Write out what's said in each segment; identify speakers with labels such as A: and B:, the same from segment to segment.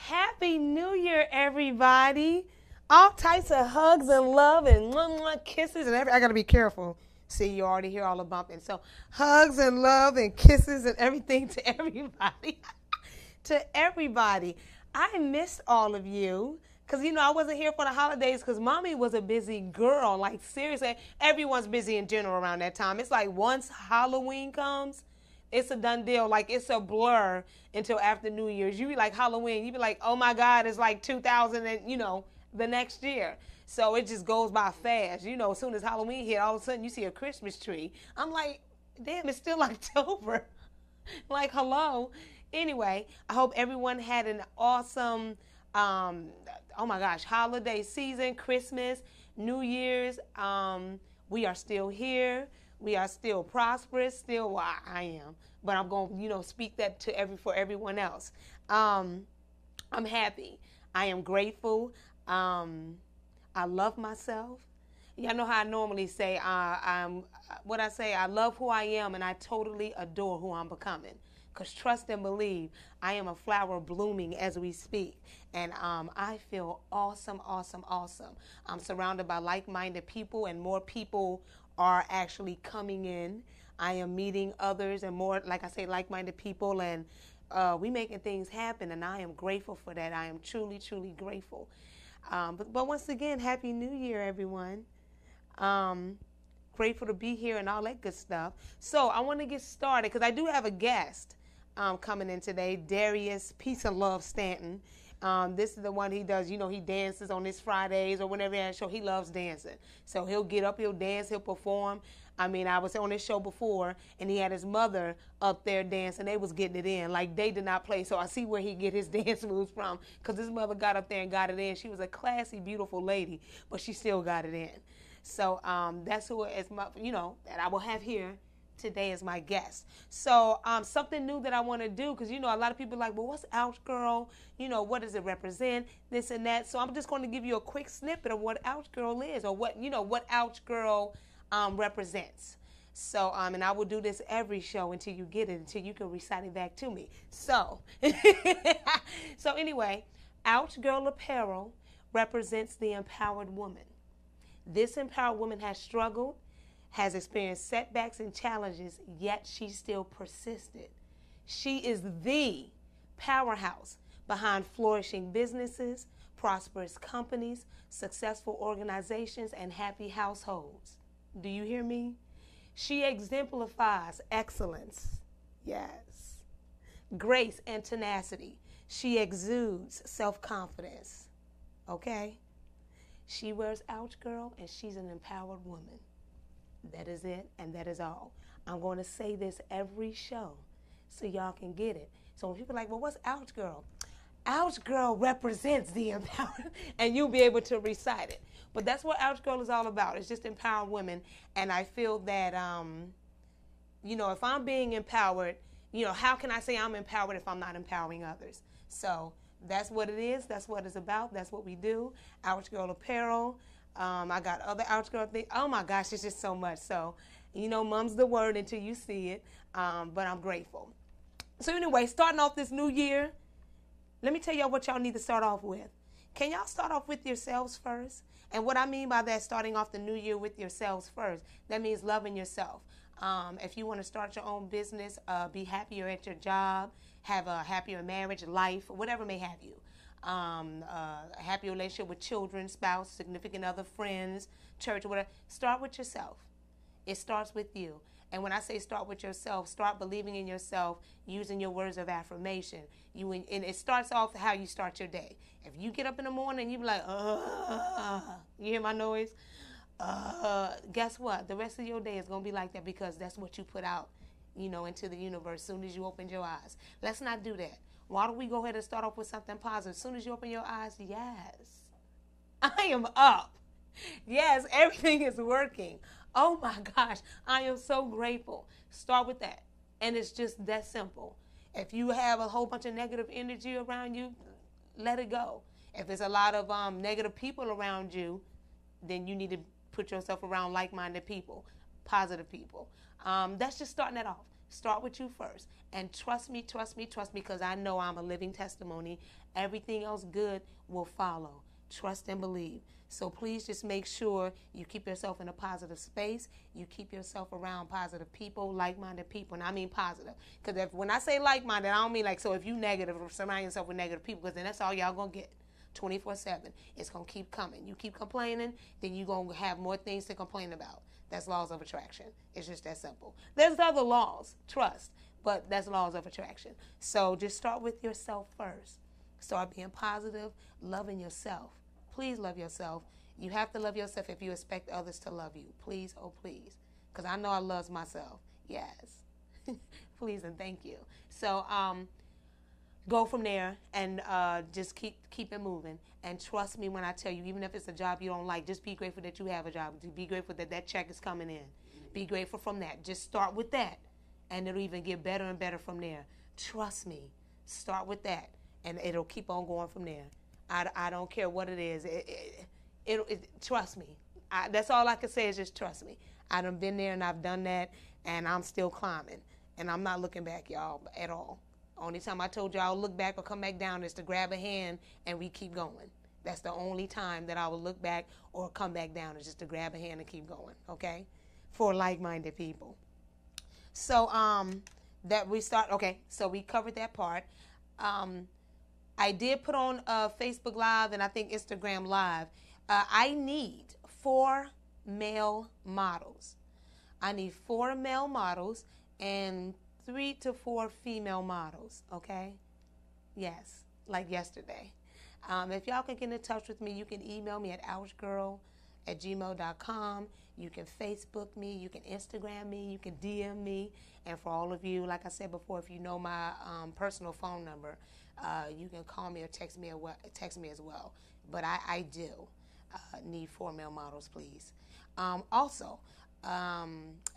A: Happy New Year, everybody. All types of hugs and love and kisses and everything. I got to be careful. See, you already hear all the bumping. So hugs and love and kisses and everything to everybody. To everybody. I missed all of you because, I wasn't here for the holidays because Mommy was a busy girl. Like, seriously, everyone's busy in general around that time. It's like once Halloween comes, it's a done deal. Like, it's a blur until after New Year's. You be like Halloween. You be like, oh, my God, it's like 2000 and, the next year. So it just goes by fast. As soon as Halloween hit, all of a sudden you see a Christmas tree. I'm like, damn, it's still October. Like, hello. Anyway, I hope everyone had an awesome, holiday season, Christmas, New Year's. We are still here. We are still prosperous. Still, well, I am. But I'm going to, speak that for everyone else. I'm happy. I am grateful. I love myself. Y'all know how I normally say, I love who I am and I totally adore who I'm becoming. Because trust and believe, I am a flower blooming as we speak. And I feel awesome, awesome, awesome. I'm surrounded by like-minded people and more people are actually coming in. I am meeting others and more, like I say, like-minded people, and we making things happen, and I am grateful for that. I am truly, truly grateful. But once again, Happy New Year, everyone. Grateful to be here and all that good stuff. So I want to get started because I do have a guest coming in today, Darius, Peace and Love Stanton. This is the one he does, he dances on his Fridays or whenever he has a show. He loves dancing. So he'll get up, he'll dance, he'll perform. I mean, I was on his show before, and he had his mother up there dancing. They was getting it in. Like, they did not play. So I see where he get his dance moves from, because his mother got up there and got it in. She was a classy, beautiful lady, but she still got it in. So that's who is my, that I will have here today as my guest. So something new that I want to do, because, a lot of people are like, well, what's Ouch Girl? What does it represent? This and that. So I'm just going to give you a quick snippet of what Ouch Girl is, or what Ouch Girl represents. So, and I will do this every show until you get it, until you can recite it back to me. So, so anyway, Ouch Girl apparel represents the empowered woman. This empowered woman has struggled, has experienced setbacks and challenges, yet she still persisted. She is the powerhouse behind flourishing businesses, prosperous companies, successful organizations, and happy households. Do you hear me? She exemplifies excellence, yes, grace and tenacity. She exudes self-confidence, okay? She wears Ouch Girl, and she's an empowered woman. That is it, and that is all. I'm going to say this every show so y'all can get it. So when people are like, well, what's Ouch Girl? Ouch Girl represents the empowered, and you'll be able to recite it. But that's what Ouch Girl is all about. It's just empowering women. And I feel that, if I'm being empowered, how can I say I'm empowered if I'm not empowering others? So that's what it is. That's what it's about. That's what we do. Ouch Girl apparel. I got other Ouch Girl things. Oh, my gosh, it's just so much. So, mum's the word until you see it. But I'm grateful. So anyway, starting off this new year, let me tell y'all what y'all need to start off with. Can y'all start off with yourselves first? And what I mean by that, starting off the new year with yourselves first, that means loving yourself. If you want to start your own business, be happier at your job, have a happier marriage, life, whatever may have you. A happy relationship with children, spouse, significant other, friends, church, whatever. Start with yourself. It starts with you. And when I say start with yourself, start believing in yourself, using your words of affirmation. And it starts off how you start your day. If you get up in the morning and you be like, you hear my noise? Guess what? The rest of your day is going to be like that, because that's what you put out, into the universe as soon as you open your eyes. Let's not do that. Why don't we go ahead and start off with something positive? As soon as you open your eyes, yes, I am up. Yes, everything is working. Oh my gosh, I am so grateful. Start with that. And it's just that simple. If you have a whole bunch of negative energy around you, let it go. If there's a lot of negative people around you, then you need to put yourself around like-minded people, positive people. That's just starting that off. Start with you first. And trust me, because I know I'm a living testimony. Everything else good will follow. Trust and believe. So please just make sure you keep yourself in a positive space. You keep yourself around positive people, like-minded people. And I mean positive. Because when I say like-minded, I don't mean like, so if you negative or surround yourself with negative people, because then that's all y'all going to get 24/7. It's going to keep coming. You keep complaining, then you're going to have more things to complain about. That's laws of attraction. It's just that simple. There's other laws, trust, but that's laws of attraction. So just start with yourself first. Start being positive, loving yourself. Please love yourself. You have to love yourself if you expect others to love you. Please, oh please. Because I know I love myself. Yes. Please and thank you. So go from there and just keep it moving. And trust me when I tell you, even if it's a job you don't like, just be grateful that you have a job. Be grateful that that check is coming in. Be grateful from that. Just start with that. And it'll even get better and better from there. Trust me. Start with that. And it'll keep on going from there. I don't care what it is. Trust me. That's all I can say is just trust me. I done been there and I've done that, and I'm still climbing. And I'm not looking back, y'all, at all. Only time I told y'all look back or come back down is to grab a hand and we keep going. That's the only time that I will look back or come back down is just to grab a hand and keep going, okay? For like-minded people. So that we start, okay, so we covered that part. I did put on Facebook Live and I think Instagram Live. I need 4 male models. I need 4 male models and 3 to 4 female models, okay? Yes, like yesterday. If y'all can get in touch with me, you can email me at ouchgirl@gmail.com. You can Facebook me. You can Instagram me. You can DM me. And for all of you, like I said before, if you know my personal phone number, you can call me or text me as well. But I do need 4 male models, please. Also,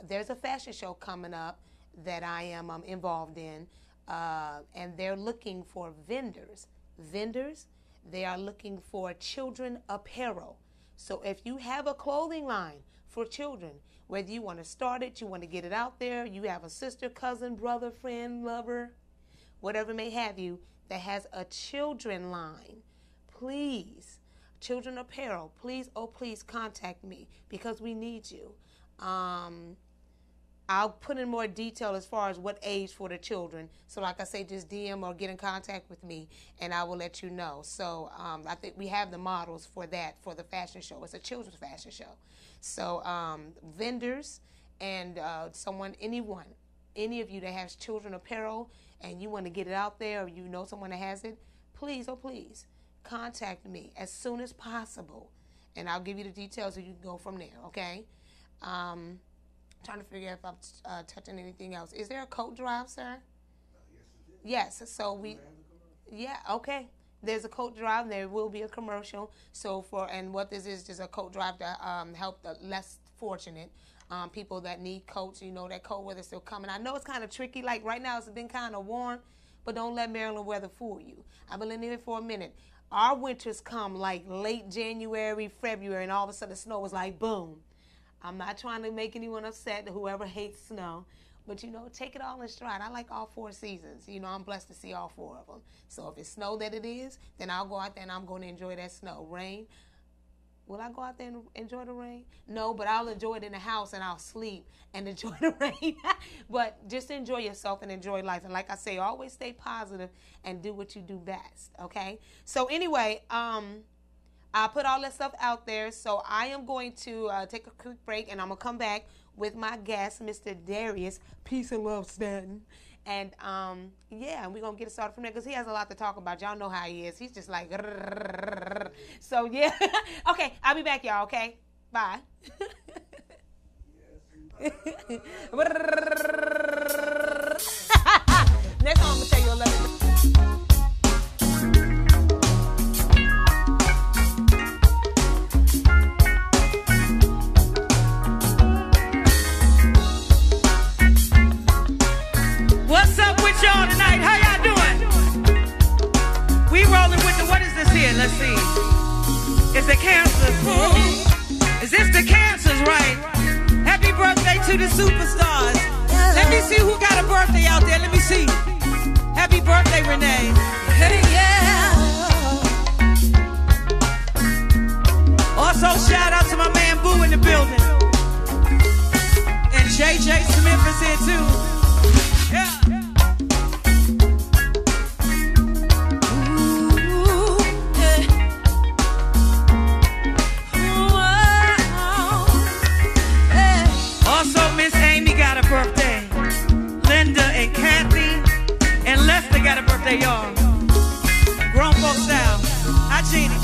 A: there's a fashion show coming up that I am involved in, and they're looking for vendors. They are looking for children apparel. So if you have a clothing line for children, whether you want to start it, you want to get it out there, you have a sister, cousin, brother, friend, lover, whatever may have you, that has a children line, please, children apparel, please, oh please contact me because we need you. I'll put in more detail as far as what age for the children. So like I say, just DM or get in contact with me and I will let you know. So I think we have the models for that, for the fashion show. It's a children's fashion show. So vendors and anyone, any of you that has children apparel and you want to get it out there or you know someone that has it, please, oh please, contact me as soon as possible. And I'll give you the details so you can go from there, okay? Trying to figure out if I'm touching anything else. Is there a coat drive, sir? Yes. So okay. There's a coat drive. There will be a commercial. So and what this is just a coat drive to help the less fortunate people that need coats. You know that cold weather's still coming. I know it's kind of tricky. Like right now, it's been kind of warm, but don't let Maryland weather fool you. I've been living here for a minute. Our winters come like late January, February, and all of a sudden the snow is like boom. I'm not trying to make anyone upset, whoever hates snow, but, you know, take it all in stride. I like all 4 seasons. You know, I'm blessed to see all 4 of them. So if it's snow that it is, then I'll go out there and I'm going to enjoy that snow. Rain, will I go out there and enjoy the rain? No, but I'll enjoy it in the house and I'll sleep and enjoy the rain. But just enjoy yourself and enjoy life. And like I say, always stay positive and do what you do best, okay? So anyway, I put all that stuff out there, so I am going to take a quick break, and I'm going to come back with my guest, Mr. Darius, Peace and Love Stanton. And, yeah, we're going to get it started from there because he has a lot to talk about. Y'all know how he is. He's just like, so, yeah. Okay, I'll be back, y'all, okay? Bye. Next time I'm going to tell you a lesson.
B: What's up with y'all tonight? How y'all doing? We rolling with what is this here? Let's see. It's the Cancers. Is this the Cancers, right? Happy birthday to the superstars. Let me see who got a birthday out there. Let me see. Happy birthday, Renee.
C: Hey, yeah.
B: Also, shout out to my man Boo in the building. And JJ Smith is here too. Yeah. Also, Miss Amy got a birthday. Linda and Kathy and Lester got a birthday, y'all. Grown folk style. Hi, Gina.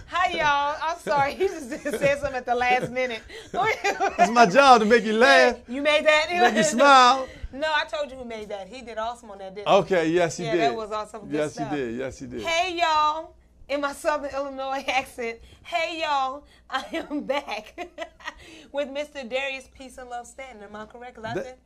A: Hi, y'all. I'm sorry. He just said something at the last minute.
D: It's my job to make you laugh.
A: You made that?
D: Make you smile.
A: No, I told you who made that. He did awesome on that, didn't he?
D: Okay, yes, he did.
A: Yeah, that was awesome. Good
D: yes,
A: stuff.
D: he did. Yes, he did.
A: Hey, y'all. In my Southern Illinois accent. Hey, y'all. I am back with Mr. Darius Peace and Love Stanton. Am I correct?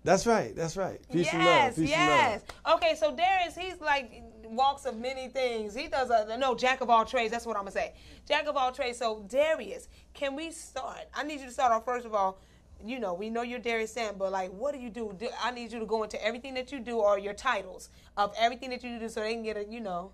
D: That's right. That's right. Peace and love. Peace and love.
A: Okay, so Darius, he's like walks of many things. He does jack of all trades. That's what I'm gonna say. Jack of all trades. So Darius, can we start? I need you to start off first of all. You know, we know you're Darius Stanton, but like, what do you do? I need you to go into everything that you do or your titles of everything that you do, so they can get a, you know.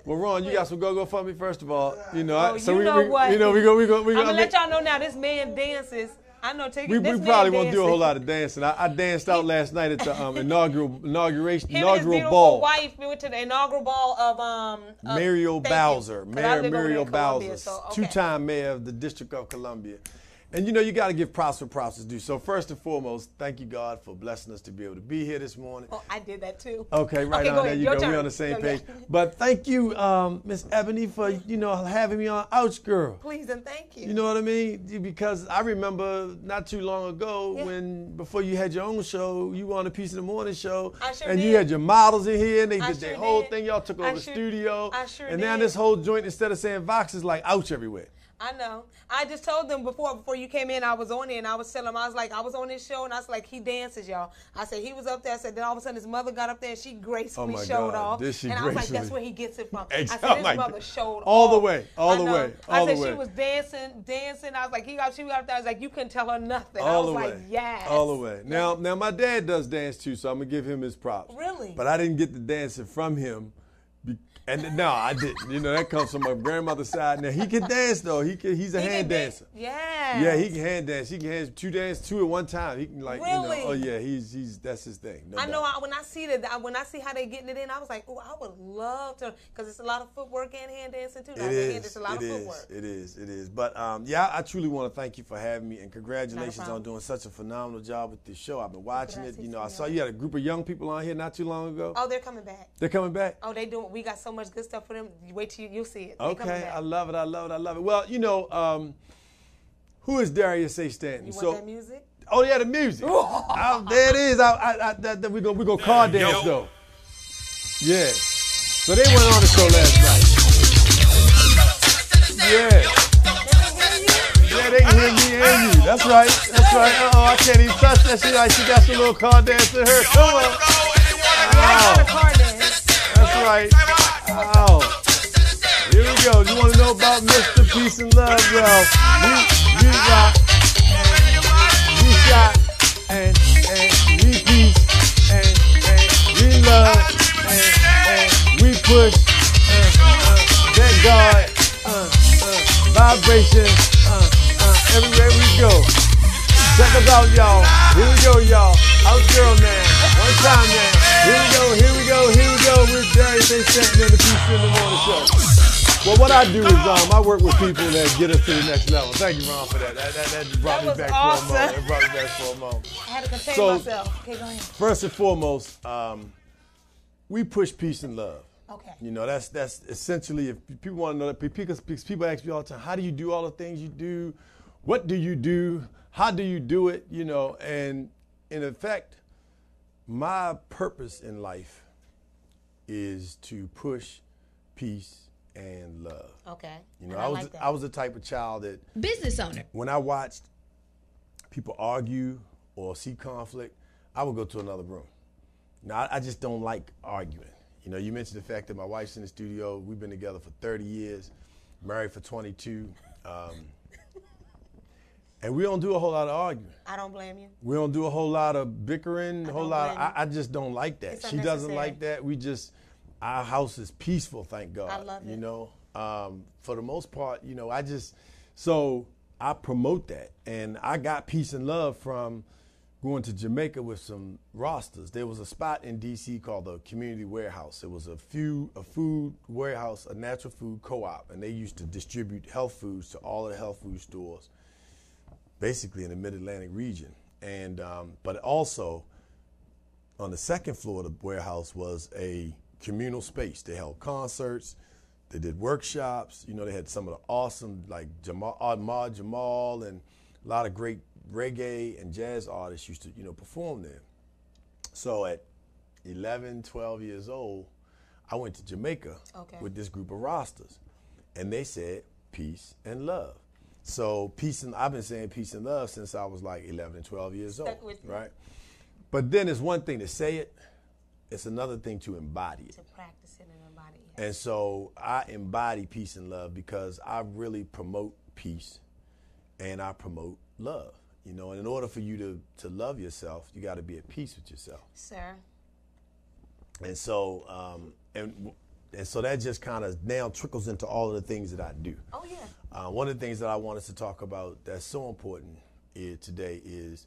D: Well, Ron, you got some go for me first of all. You know,
A: what? I'm gonna let y'all know now. This man dances. I know.
D: We probably won't do a whole lot of dancing. I danced out last night at the inaugural ball.
A: Wife went to the inaugural ball of
D: Muriel Bowser, Mayor Muriel Bowser,
A: so, okay.
D: two-time mayor of the District of Columbia. And you know, you got to give props where props is due. So first and foremost, thank you, God, for blessing us to be able to be here this morning.
A: Oh, I did that too.
D: Okay, right on. There you go. We're on the same page. But thank you, Miss Ebony, for having me on Ouch Girl.
A: Please and thank you.
D: You know what I mean? Because I remember not too long ago when before you had your own show, you were on a Piece of the Morning show, you had your models in here, and they did their whole thing. Y'all took over the studio, and now this whole joint, instead of saying Vox, is like Ouch everywhere.
A: I know. I just told them before you came in, I was on there, and I was telling them, I was like, I was on this show, and I was like, he dances, y'all. I said, he was up there. I said, then all of a sudden his mother got up there, and she gracefully showed off. And I was like, that's where he gets it from. I said, his mother showed off.
D: All the way.
A: I said, she was dancing. I was like, she got up there. I was like, you couldn't tell her nothing. I was like, yes.
D: All the way. Now my dad does dance too, so I'm going to give him his props.
A: Really?
D: But I didn't get the dancing from him. And no, I didn't. You know, that comes from my grandmother's side. Now, he can dance, though. He's a hand dancer.
A: Yeah.
D: Yeah, he can hand dance. He can two at one time. He can, like,
A: really?
D: You know, oh, yeah, he's that's his thing. No
A: I know
D: doubt.
A: when I see how they getting it in, I was like, oh, I would love to, because it's a lot of footwork and hand dancing, too. It's a lot of footwork.
D: It is. But, yeah, I truly want to thank you for having me, and congratulations on doing such a phenomenal job with this show. I've been watching it. You know, I saw you had a group of young people on here not too long ago.
A: Oh, they're coming back.
D: They're coming back?
A: Oh, they doing. We got so much good stuff for them. You wait till you'll see it.
D: Okay, I love it. Well, you know, who is Darius A. Stanton?
A: You want that music?
D: Oh, yeah, the music. There it is. We're going to car dance, though. Yeah. So they went on the show last night. Yeah. Yeah, they can hear me and you. That's right. Uh-oh, I can't even touch that shit. Like she got some little car dance in her. Come on.
A: Car dance.
D: That's right. Oh. Here we go. You want to know about Mr. Peace and Love, well, we rock, and we shot, and we peace, and we love, and we push, that God, vibration, everywhere we go. Check us out, y'all. Here we go, y'all. House girl now. One time now. Here we go. With Darius A. Stanton and the Peace in the Morning Show. Well, what I do is I work with people that get us to the next level. Thank you, Ron, for that. That brought me back for a moment.
A: I had to contain myself. Okay, go ahead.
D: First and foremost, we push peace and love.
A: Okay.
D: You know, that's essentially, if people want to know that, because people ask me all the time, how do you do all the things you do? What do you do? How do you do it? You know, and in effect, my purpose in life is to push peace and love.
A: Okay.
D: You know, I was the type of child that
C: business owner.
D: When I watched people argue or see conflict, I would go to another room. Now, I just don't like arguing. You know, you mentioned the fact that my wife's in the studio. We've been together for 30 years, married for 22. And we don't do a whole lot of arguing.
A: I don't blame you.
D: We don't do a whole lot of bickering, I just don't like that. She doesn't like that. Our house is peaceful, thank God.
A: I love it.
D: You know, for the most part, you know, so I promote that. And I got peace and love from going to Jamaica with some rosters. There was a spot in D.C. called the Community Warehouse. It was a food warehouse, a natural food co-op, and they used to distribute health foods to all of the health food stores, basically in the Mid-Atlantic region. And but also on the second floor of the warehouse was a communal space. They held concerts, they did workshops. You know, they had some of the awesome, like Ahmad Jamal, and a lot of great reggae and jazz artists used to, you know, perform there. So at 11, 12 years old, I went to Jamaica with this group of rosters, and they said peace and love. So I've been saying peace and love since I was like 11, 12 years old, right? But then it's one thing to say it, it's another thing to embody it.
A: To practice it and embody it.
D: And so I embody peace and love because I really promote peace and I promote love. You know, and in order for you to love yourself, you got to be at peace with yourself.
A: Sir.
D: And so, and so that just kind of now trickles into all of the things that I do.
A: Oh, yeah.
D: One of the things that I want us to talk about that's so important today is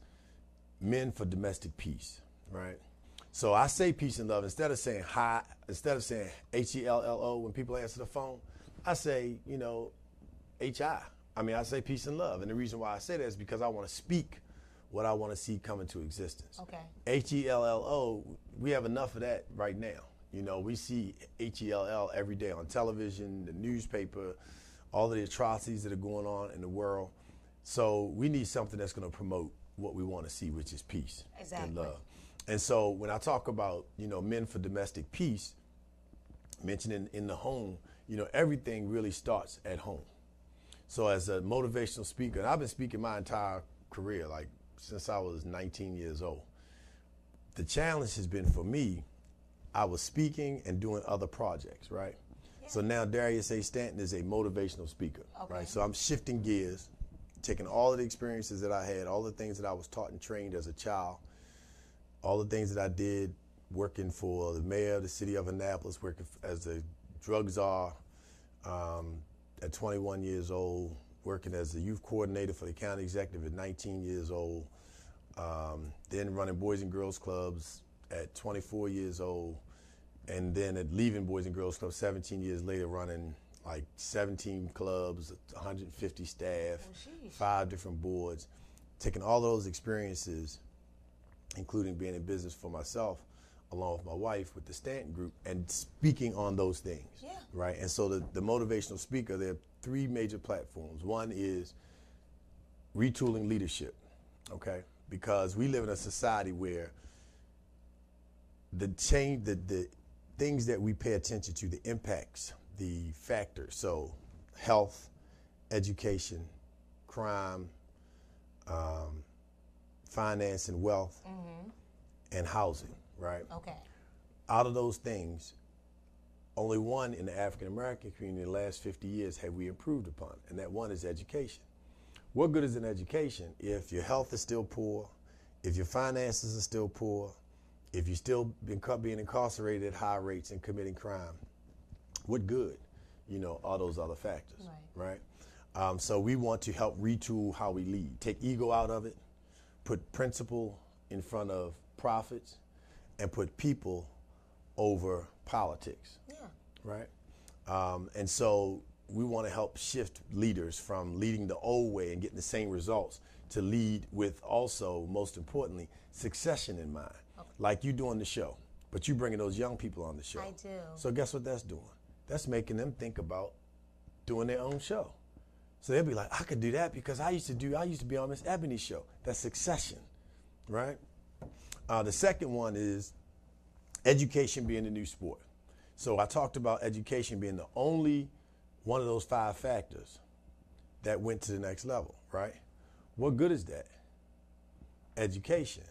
D: men for domestic peace, right? So I say peace and love instead of saying hi, instead of saying HELLO when people answer the phone, I say, you know, HI. I say peace and love. And the reason why I say that is because I want to speak what I want to see come into existence.
A: Okay.
D: HELLO, we have enough of that right now. You know, we see HELL every day on television, the newspaper, all of the atrocities that are going on in the world. So we need something that's going to promote what we want to see, which is peace and love. And so when I talk about, you know, men for domestic peace, mentioning in the home, you know, everything really starts at home. So as a motivational speaker, and I've been speaking my entire career, like since I was 19 years old. The challenge has been for me, I was speaking and doing other projects, right? Yeah. So now Darius A. Stanton is a motivational speaker, right? So I'm shifting gears, taking all of the experiences that I had, all the things that I was taught and trained as a child, all the things that I did working for the mayor of the city of Annapolis, working as a drug czar at 21 years old, working as the youth coordinator for the county executive at 19 years old, then running Boys and Girls Clubs at 24 years old, and then at leaving Boys and Girls Clubs 17 years later, running like 17 clubs, 150 staff, 5 different boards, taking all those experiences, including being in business for myself, along with my wife with the Stanton Group, and speaking on those things, right? And so the motivational speaker, there are 3 major platforms. One is retooling leadership, okay? Because we live in a society where the things that we pay attention to, the impacts, the factors, so health, education, crime, finance and wealth, and housing, right?
A: Okay.
D: Out of those things, only one in the African American community in the last 50 years have we improved upon, and that one is education. What good is an education if your health is still poor, if your finances are still poor, if you're still being incarcerated at high rates and committing crime? What good, are those other factors, right? So we want to help retool how we lead, take ego out of it, put principle in front of profits, and put people over politics, right? And so we want to help shift leaders from leading the old way and getting the same results to lead with also, most importantly, succession in mind. Like you doing the show, but you bringing those young people on the show.
A: I do.
D: So guess what that's doing? That's making them think about doing their own show. So they'll be like, I could do that because I used to be on Miss Ebony's show. That's succession, right? The second one is education being the new sport. So I talked about education being the only one of those 5 factors that went to the next level, right? What good is that? Education,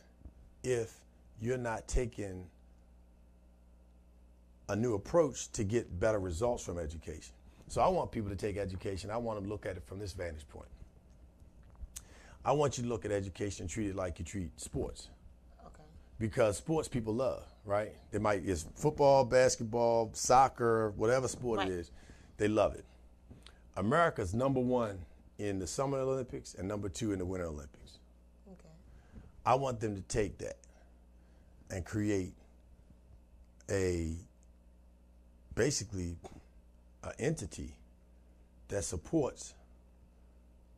D: if you're not taking a new approach to get better results from education. So I want people to take education. I want them to look at it from this vantage point. I want you to look at education and treat it like you treat sports.
A: Okay.
D: Because sports people love, right? It's football, basketball, soccer, whatever sport it is, they love it. America's #1 in the Summer Olympics and #2 in the Winter Olympics.
A: Okay.
D: I want them to take that and create basically an entity that supports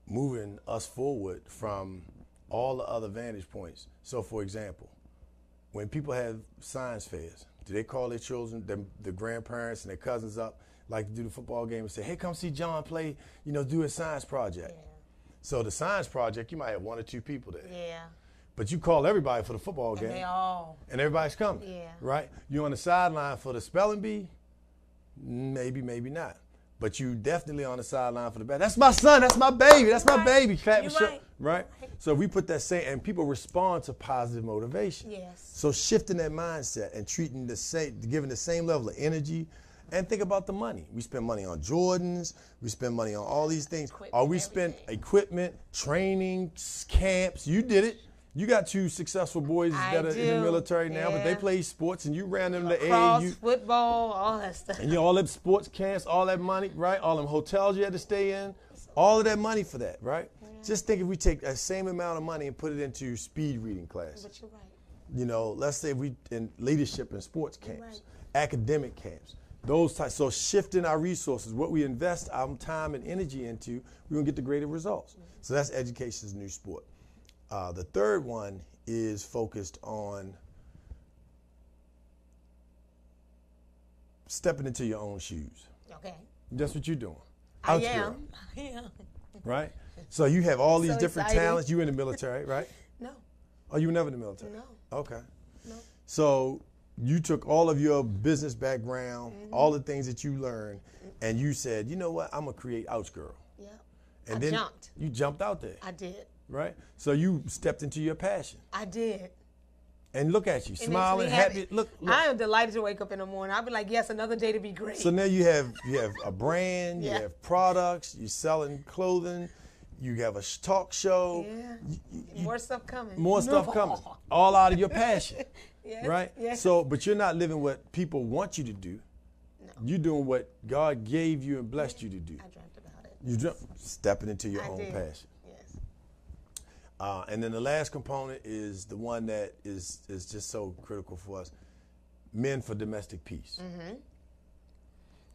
D: moving us forward from all the other vantage points. So for example, when people have science fairs, do they call their children, the grandparents and their cousins up, like to do the football game and say, hey, come see John play, do a science project. Yeah. So the science project, you might have 1 or 2 people there.
A: Yeah.
D: But you call everybody for the football game.
A: And
D: everybody's coming.
A: Yeah.
D: Right? You on the sideline for the spelling bee? Maybe, maybe not. But you definitely on the sideline for the back. That's my son. That's my baby. That's my baby. Clap right? So we put that same, and people respond to positive motivation.
A: Yes.
D: So shifting that mindset and treating giving the same level of energy. And think about the money. We spend money on Jordans. We spend money on all these things. Or we spend equipment, training, camps. You did it. You got 2 successful boys that are in the military now, but they play sports, and you ran them to AAU.
A: Football, all that stuff.
D: And all them sports camps, all that money, right? All them hotels you had to stay in, all of that money for that, right? Yeah. Just think if we take that same amount of money and put it into speed reading classes.
A: But you're right.
D: Let's say we in leadership and sports camps, academic camps, those types. So shifting our resources, what we invest our time and energy into, we're gonna get the greater results. Mm-hmm. So that's education's new sport. The third one is focused on stepping into your own shoes.
A: Okay.
D: That's what you're doing.
A: I am.
D: Right? So you have all these different
A: exciting.
D: talents. You in the military, right?
A: No.
D: Oh, you were never in the military?
A: No.
D: Okay.
A: No.
D: So you took all of your business background, all the things that you learned, and you said, you know what, I'm going to create GURL.
A: Yeah.
D: And
A: I jumped.
D: You jumped out there.
A: I did.
D: Right? So you stepped into your passion.
A: I did.
D: And look at you,
A: It
D: smiling,
A: makes me
D: happy. Look.
A: I am delighted to wake up in the morning. I'll be like, yes, another day to be great.
D: So now you have a brand,
A: Yeah.
D: you have products, you're selling clothing, you have a talk show.
A: Yeah. More stuff coming.
D: More stuff coming. All out of your passion.
A: Yes,
D: Right?
A: yes.
D: So, but you're not living what people want you to do.
A: No.
D: You're doing what God gave you and blessed you to do.
A: I dreamt about it.
D: You stepping into your
A: I
D: own
A: did.
D: passion.
A: Yes.
D: And then the last component is the one that is just so critical for us: men for domestic peace.
A: Mm-hmm.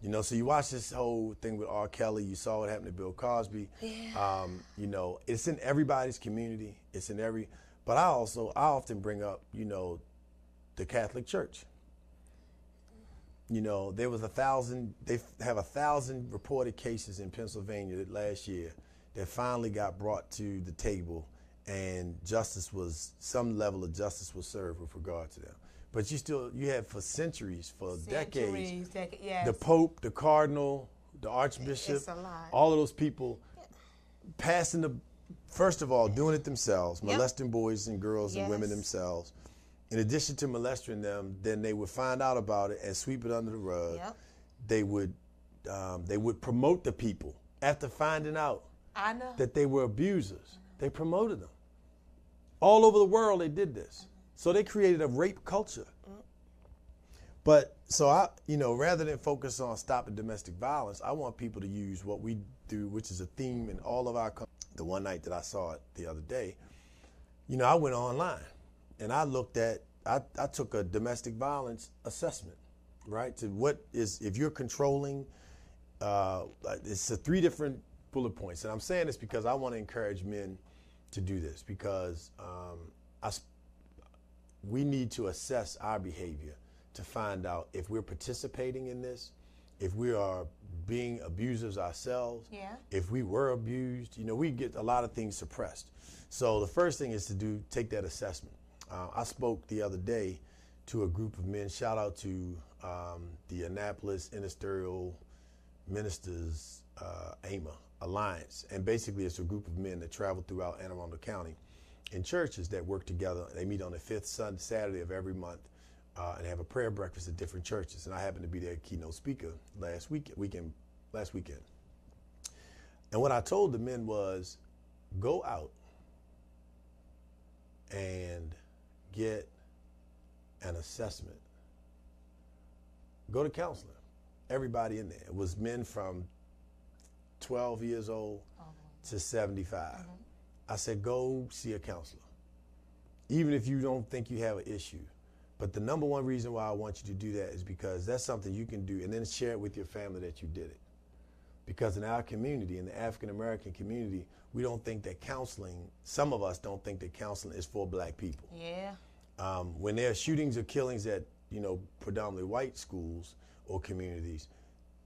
D: You know, so you watch this whole thing with R. Kelly. You saw what happened to Bill Cosby.
A: Yeah.
D: You know, it's in everybody's community. It's in every. But I often bring up, you know, the Catholic Church. You know, there was 1,000. They have 1,000 reported cases in Pennsylvania that last year that finally got brought to the table, and some level of justice was served with regard to them. But you have for centuries, for decades,
A: yes.
D: the Pope, the Cardinal, the Archbishop,
A: It's a lot.
D: all of those people first of all, doing it themselves,
A: Yep.
D: molesting boys and girls and women
A: Yes.
D: themselves. In addition to molesting them, then they would find out about it and sweep it under the rug.
A: Yep.
D: They would promote the people after finding out
A: I know.
D: that they were abusers. They promoted them. All over the world, they did this. So they created a rape culture. But so rather than focus on stopping domestic violence, I want people to use what we do, which is a theme in all of our. The one night that I saw it the other day, I went online and I looked at. I took a domestic violence assessment, right? To what is if you're controlling. It's 3 different bullet points, and I'm saying this because I want to encourage men to do this because we need to assess our behavior to find out if we're participating in this, if we are being abusers ourselves, if we were abused. We get a lot of things suppressed. So the first thing is to take that assessment. I spoke the other day to a group of men. Shout out to the Annapolis Ministerial Ministers AMA Alliance. And basically it's a group of men that travel throughout Anne Arundel County in churches that work together. They meet on the 5th Saturday of every month and have a prayer breakfast at different churches. And I happened to be their keynote speaker last weekend. And what I told the men was, go out and get an assessment. Go to counseling. Everybody in there. It was men from 12 years old to 75. Mm-hmm. I said, go see a counselor. Even if you don't think you have an issue. But the number one reason why I want you to do that is because that's something you can do and then share it with your family that you did it. Because in our community, in the African American community, we don't think that some of us don't think that counseling is for black people.
A: Yeah.
D: When there are shootings or killings at, predominantly white schools or communities,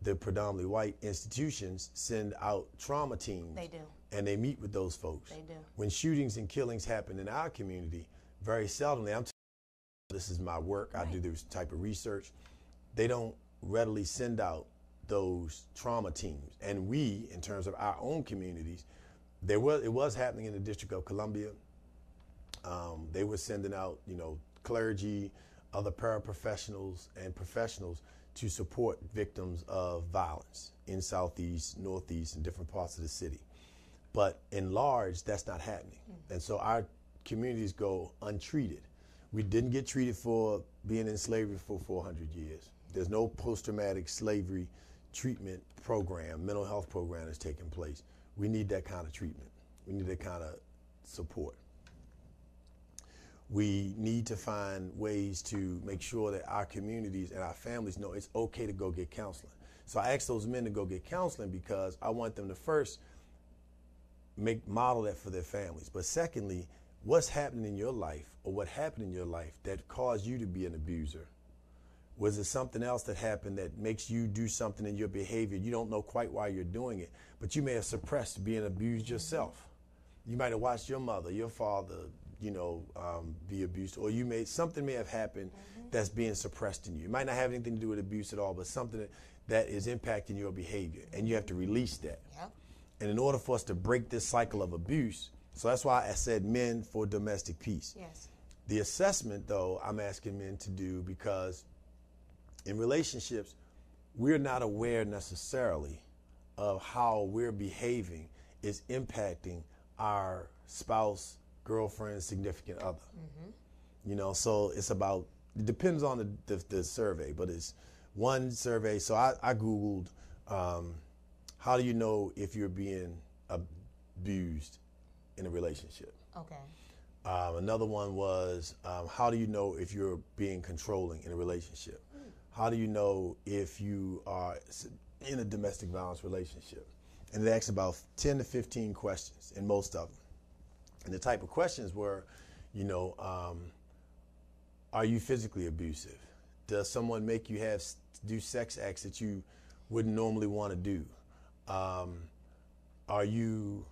D: the predominantly white institutions send out trauma teams.
A: They do.
D: And they meet with those folks.
A: They do.
D: When shootings and killings happen in our community, very seldomly, this is my work, right. I do this type of research, they don't readily send out those trauma teams. And we, in terms of our own communities, it was happening in the District of Columbia. They were sending out, clergy, other paraprofessionals and professionals to support victims of violence in Southeast, Northeast, and different parts of the city. But in large, that's not happening. And so our communities go untreated. We didn't get treated for being in slavery for 400 years. There's no post-traumatic slavery treatment program, mental health program that's taking place. We need that kind of treatment. We need that kind of support. We need to find ways to make sure that our communities and our families know it's okay to go get counseling. So I asked those men to go get counseling because I want them to first model that for their families. But secondly, what's happening in your life or what happened in your life that caused you to be an abuser? Was it something else that happened that makes you do something in your behavior? You don't know quite why you're doing it, but you may have suppressed being abused yourself. You might have watched your mother, your father, be abused, or something may have happened that's being suppressed in you. It might not have anything to do with abuse at all, but something that is impacting your behavior, and you have to release that.
A: Yep.
D: And in order for us to break this cycle of abuse, so that's why I said men for domestic peace.
A: Yes.
D: The assessment, though, I'm asking men to do because in relationships, we're not aware necessarily of how we're behaving is impacting our spouse, girlfriend, significant other. You know, so it's about, it depends on the survey, but it's one survey. So I Googled, how do you know if you're being abused in a relationship?
A: Okay.
D: Another one was, how do you know if you're being controlling in a relationship? How do you know if you are in a domestic violence relationship? And it asked about 10 to 15 questions in most of them. And the type of questions were, you know, are you physically abusive? Does someone make you do sex acts that you wouldn't normally want to do? Are you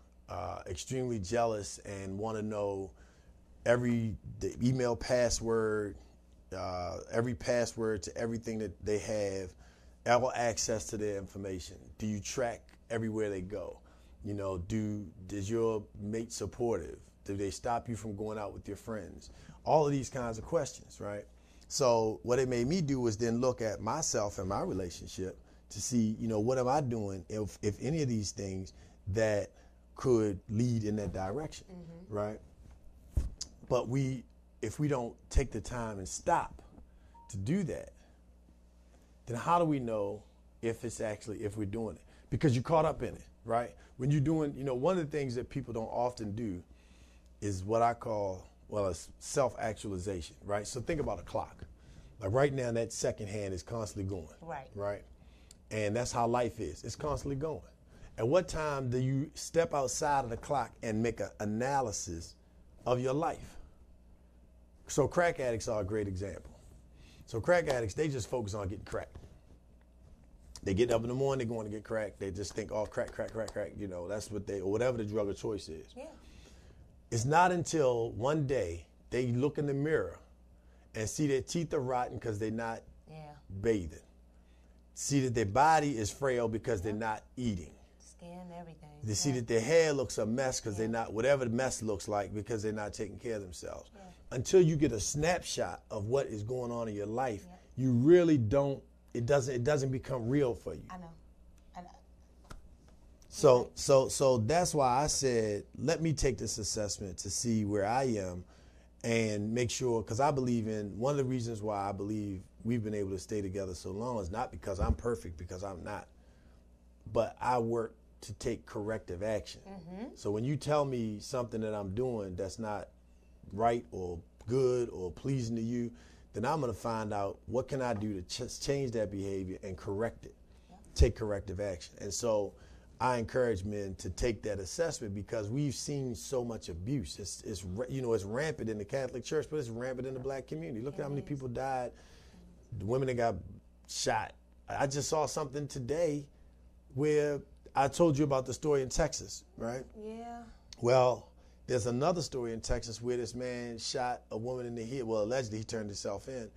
D: extremely jealous and want to know the email password, every password to everything that they have, all access to their information? Do you track everywhere they go? You know, is your mate supportive? Do they stop you from going out with your friends? All of these kinds of questions, right? So what it made me do was then look at myself and my relationship to see, you know, what am I doing if any of these things that could lead in that direction, right? But if we don't take the time and stop to do that, then how do we know if we're doing it? Because you're caught up in it, right? When you're doing, you know, one of the things that people don't often do is what I call, it's self-actualization, right? So think about a clock. Like right now, that second hand is constantly going, right? And that's how life is. It's constantly going. At what time do you step outside of the clock and make an analysis of your life? So crack addicts are a great example. So crack addicts, they just focus on getting crack. They get up in the morning, they're going to get crack. They just think, oh, crack. You know, that's what or whatever the drug of choice is.
A: Yeah.
D: It's not until one day they look in the mirror and see their teeth are rotten because they're not bathing. See that their body is frail because they're not eating.
A: Skin, everything.
D: They see that their hair looks a mess because they're not, whatever the mess looks like, because they're not taking care of themselves. Yeah. Until you get a snapshot of what is going on in your life, you really don't, it doesn't become real for you.
A: I know.
D: So that's why I said, let me take this assessment to see where I am and make sure, because I believe one of the reasons why I believe we've been able to stay together so long is not because I'm perfect, because I'm not, but I work to take corrective action. So when you tell me something that I'm doing that's not right or good or pleasing to you, then I'm going to find out what can I do to change that behavior and correct it, take corrective action. And so I encourage men to take that assessment because we've seen so much abuse. It's rampant in the Catholic Church, but it's rampant in the black community. Look at how many people died, the women that got shot. I just saw something today where I told you about the story in Texas, right?
A: Yeah.
D: Well, there's another story in Texas where this man shot a woman in the head. Well, allegedly he turned himself in,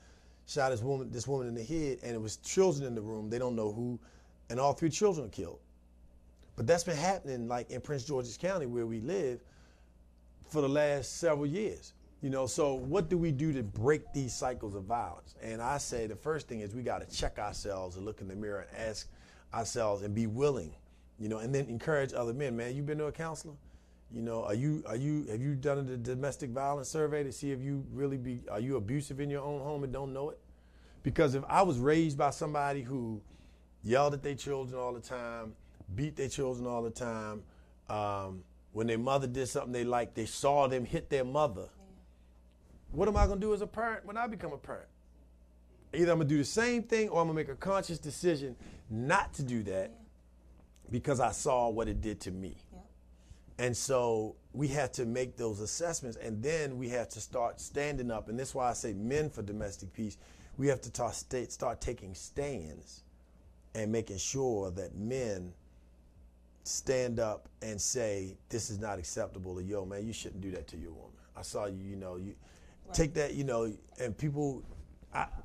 D: shot this woman in the head, and it was children in the room. They don't know who, and all 3 children were killed. But that's been happening like in Prince George's County where we live for the last several years. You know, so what do we do to break these cycles of violence? And I say the first thing is we got to check ourselves and look in the mirror and ask ourselves and be willing, you know, and then encourage other men. Man, you been to a counselor? You know, have you done a domestic violence survey to see if you are you abusive in your own home and don't know it? Because if I was raised by somebody who yelled at their children all the time, beat their children all the time, when their mother did something they liked, they saw them hit their mother. What am I going to do as a parent when I become a parent? Either I'm going to do the same thing or I'm going to make a conscious decision not to do that because I saw what it did to me. And so we have to make those assessments, and then we have to start standing up. And that's why I say men for domestic peace. We have to start taking stands and making sure that men stand up and say, this is not acceptable, or yo, man, you shouldn't do that to your woman. I saw you, you know, you take that, you know, and people,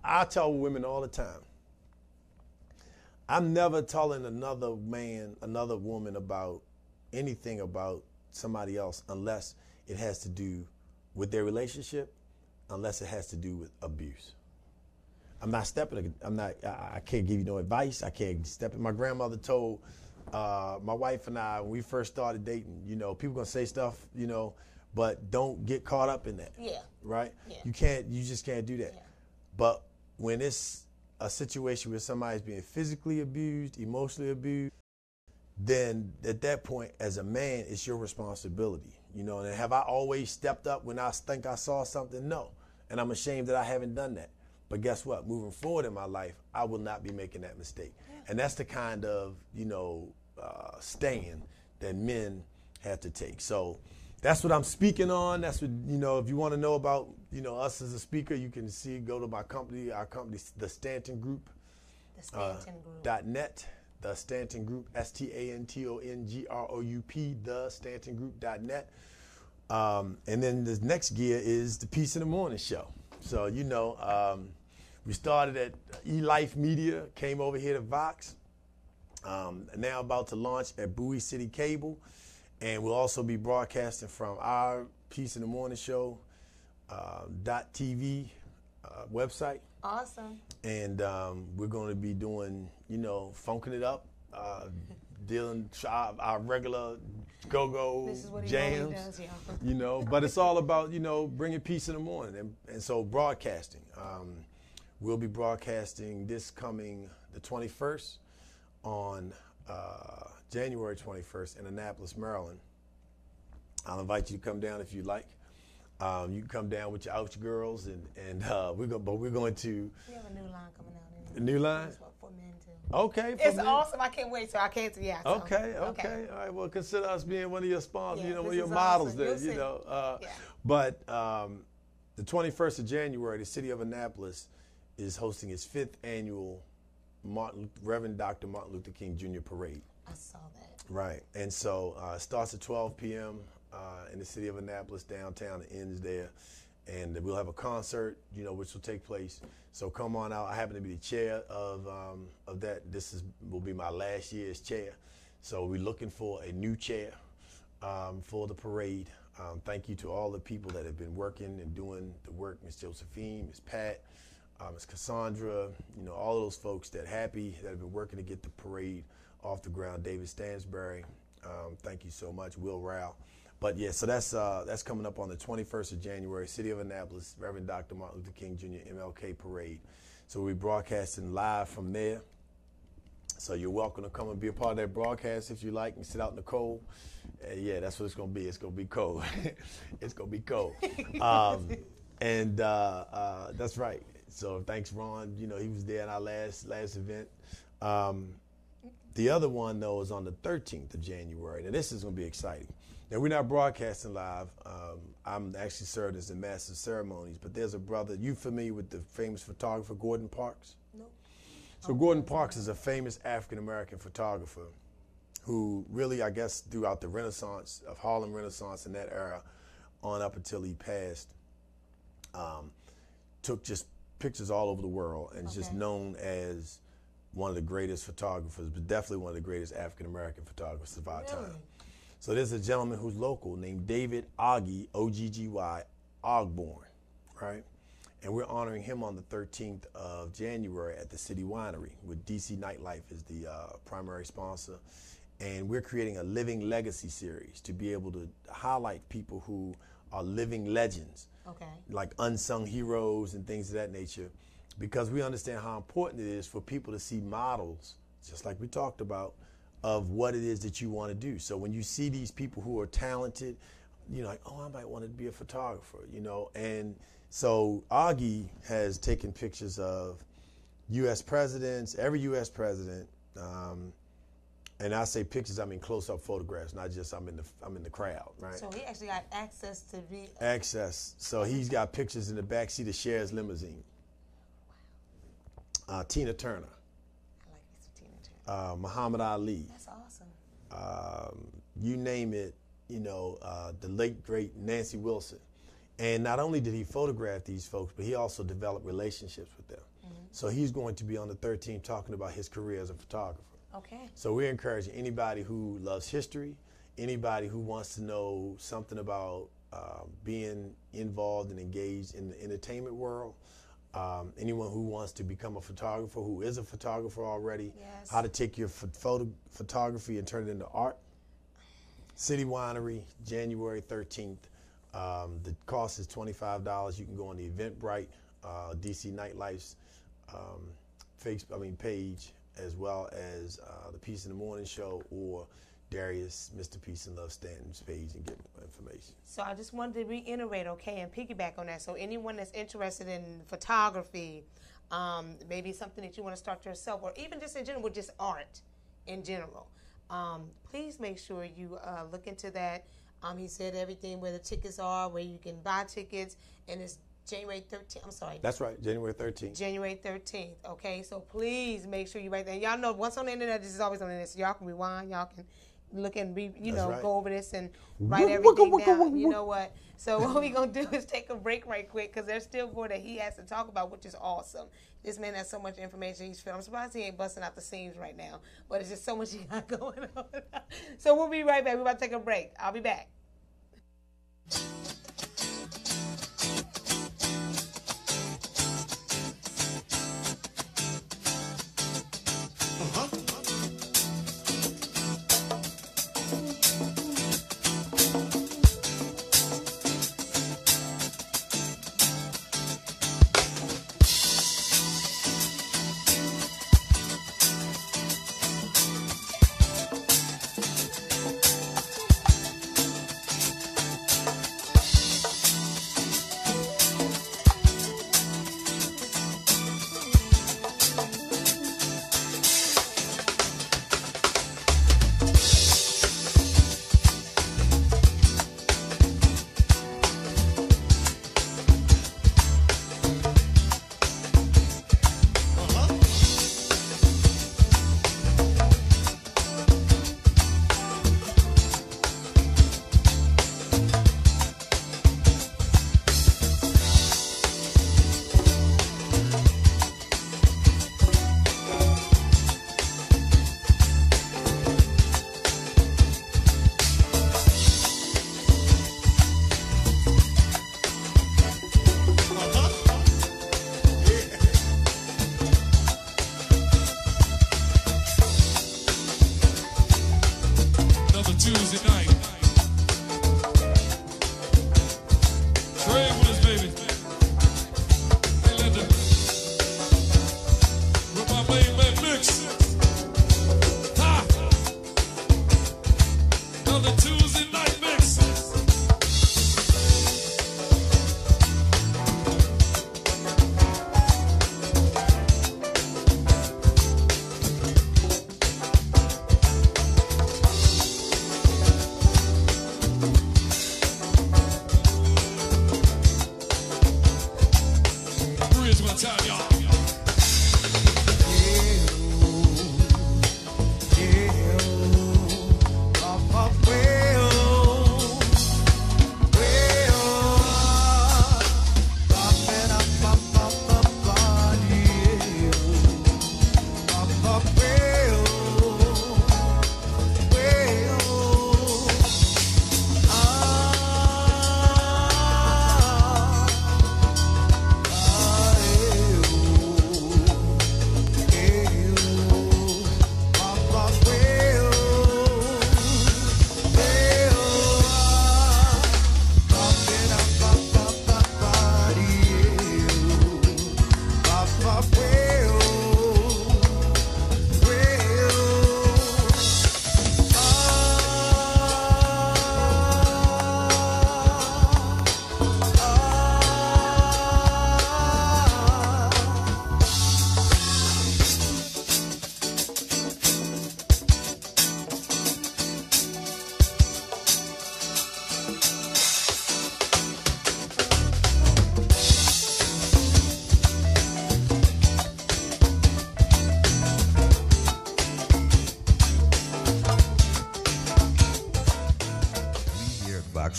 D: I tell women all the time, I'm never telling another man, another woman about anything about somebody else unless it has to do with their relationship, unless it has to do with abuse. I'm not stepping. I can't give you no advice. I can't step in. My grandmother told my wife and I when we first started dating, you know, people gonna say stuff, you know, but don't get caught up in that.
A: Yeah.
D: Right?
A: Yeah.
D: You just can't do that.
A: Yeah.
D: But when it's a situation where somebody's being physically abused, emotionally abused, then at that point, as a man, it's your responsibility. You know, and have I always stepped up when I think I saw something? No. And I'm ashamed that I haven't done that. But guess what? Moving forward in my life, I will not be making that mistake. Yeah. And that's the kind of, you know, stand that men have to take. So that's what I'm speaking on. That's what, you know, if you want to know about, you know, us as a speaker, you can go to my company, our company, the Stanton Group.
A: The Stanton Group.
D: .net, the Stanton Group, STANTONGROUP, the StantonGroup.net. And then the next gear is the Peace in the Morning show. So, you know, we started at eLife Media, came over here to Vox, now about to launch at Bowie City Cable, and we'll also be broadcasting from our Peace in the Morning show .tv website.
A: Awesome.
D: And we're going to be doing, you know, funking it up, dealing our regular go-go
A: This is what he
D: jams,
A: always does, yeah.
D: you know, but it's all about, you know, bringing peace in the morning. And so broadcasting. We'll be broadcasting this coming the 21st on January 21st in Annapolis, Maryland. I'll invite you to come down if you like. You can come down with your ouch girls, and we're going to.
A: We have a new line coming out.
D: A new line?
A: For men too.
D: Okay.
A: It's awesome. I can't wait. So I can't. Yeah. So,
D: okay. All right. Well, consider us being one of your sponsors.
A: Yeah,
D: you know, one of
A: this
D: your
A: is
D: models.
A: awesome.
D: There.
A: You'll
D: You
A: see.
D: know.
A: Yeah.
D: But the 21st of January, the city of Annapolis is hosting its 5th annual Reverend Dr. Martin Luther King Jr. Parade.
A: I saw that.
D: Right. And so it starts at 12 p.m. In the city of Annapolis downtown. It ends there. And we'll have a concert, you know, which will take place. So come on out. I happen to be the chair of that. This will be my last year as chair. So we're looking for a new chair for the parade. Thank you to all the people that have been working and doing the work, Miss Josephine, Miss Pat, Miss Cassandra, you know, all of those folks that have been working to get the parade off the ground. David Stansberry, thank you so much. Will Rao. But yeah, so that's coming up on the 21st of January, City of Annapolis, Reverend Dr. Martin Luther King Jr. MLK Parade. So we're broadcasting live from there. So you're welcome to come and be a part of that broadcast if you like and sit out in the cold. Yeah, that's what it's going to be. It's going to be cold. It's going to be cold. And that's right. So thanks, Ron. You know, he was there in our last event. The other one, though, is on the 13th of January. Now, this is going to be exciting. Now, we're not broadcasting live. I'm actually serving as the master of ceremonies, but there's a brother. You familiar with the famous photographer, Gordon Parks?
A: No.
D: So Gordon Parks is a famous African-American photographer who really, I guess, throughout the Renaissance, of Harlem Renaissance in that era, on up until he passed, took just pictures all over the world and is just known as one of the greatest photographers, but definitely one of the greatest African-American photographers of our time. So there's a gentleman who's local named David Oggy, O-G-G-Y, Ogborn, right? And we're honoring him on the 13th of January at the City Winery with DC Nightlife as the primary sponsor. And we're creating a Living Legacy series to be able to highlight people who are living legends, like unsung heroes and things of that nature, because we understand how important it is for people to see models, just like we talked about, of what it is that you want to do. So when you see these people who are talented, you're like, oh, I might want to be a photographer, you know. And so Augie has taken pictures of U.S. presidents, every U.S. president, and I say pictures, I mean close-up photographs, not just I'm in the crowd, right?
A: So he actually got access to be
D: access. So he's got pictures in the back seat of Cher's limousine. Tina Turner. Muhammad Ali.
A: That's awesome.
D: You name it, you know, the late, great Nancy Wilson. And not only did he photograph these folks, but he also developed relationships with them. So he's going to be on the 13th talking about his career as a photographer.
A: Okay.
D: So we're encouraging anybody who loves history, anybody who wants to know something about being involved and engaged in the entertainment world, anyone who wants to become a photographer, who is a photographer already,
A: Yes.
D: how to take your photography and turn it into art. City Winery, January 13th. The cost is $25. You can go on the Eventbrite, DC Nightlife's page, as well as the Peace in the Morning show, or Darius, Mr. Peace and Love Stanton's page, and get more information.
A: So I just wanted to reiterate, okay, and piggyback on that. So anyone that's interested in photography, maybe something that you want to start yourself, or even just in general, with just art in general, please make sure you look into that. He said everything, where the tickets are, where you can buy tickets, and it's January 13th. I'm sorry.
D: That's right, January 13th.
A: January 13th, okay? So please make sure you write that. Y'all know what's on the internet, this is always on the internet, so y'all can rewind, y'all can look and go over this and write everything down. You know what? So what we're going to do is take a break right quick, because there's still more that he has to talk about, which is awesome. This man has so much information he's feeling. I'm surprised he ain't busting out the seams right now, but it's just so much he got going on. So we'll be right back. We're about to take a break. I'll be back.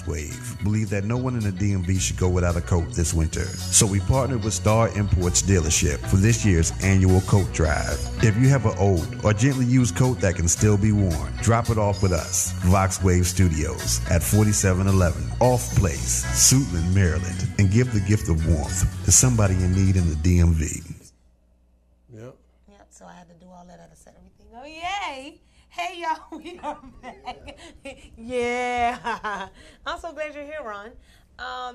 C: VoxWave believe that no one in the DMV should go without a coat this winter. So we partnered with Star Imports dealership for this year's annual coat drive. If you have an old or gently used coat that can still be worn, drop it off with us. VoxWave Studios at 4711 Off Place, Suitland, Maryland, and give the gift of warmth to somebody in need in the DMV.
A: Yep, so I had to do all that. I had to set everything. Oh, yay. Hey, y'all, we are back. Yeah. I'm so glad you're here, Ron.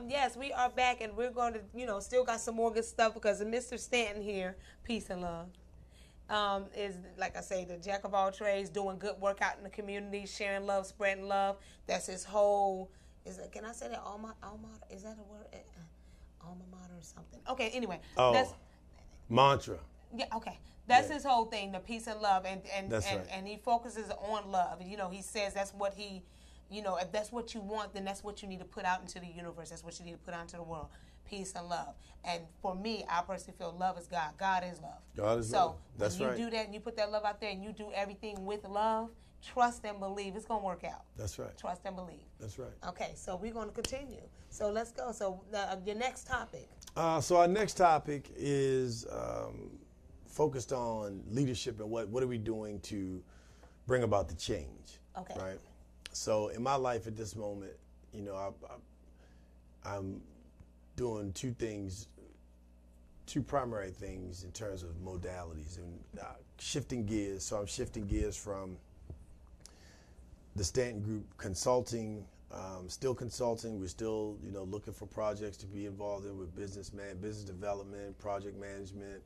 A: Yes, we are back, and we're going to, still got some more good stuff because Mr. Stanton here, peace and love, is, like I say, the jack of all trades, doing good work out in the community, sharing love, spreading love. That's his whole, can I say that, alma mater? Is that a word? Alma mater or something? Okay, anyway.
D: That's mantra.
A: Yeah, okay. That's his whole thing, the peace and love, and
D: right.
A: and he focuses on love. He says that's what he, if that's what you want, then that's what you need to put out into the universe. That's what you need to put out into the world, peace and love. And for me, I personally feel love is God. God is love.
D: God is love. That's
A: when
D: right.
A: you do that and you put that love out there and you do everything with love, trust and believe. It's going to work out.
D: That's right.
A: Trust and believe.
D: That's right.
A: Okay, so we're going to continue. So let's go. So your next topic.
D: So our next topic is focused on leadership and what are we doing to bring about the change.
A: Okay.
D: Right. So in my life at this moment, I'm doing two primary things in terms of modalities and shifting gears. So I'm shifting gears from the Stanton Group consulting, still consulting. We're still, looking for projects to be involved in with business development, project management,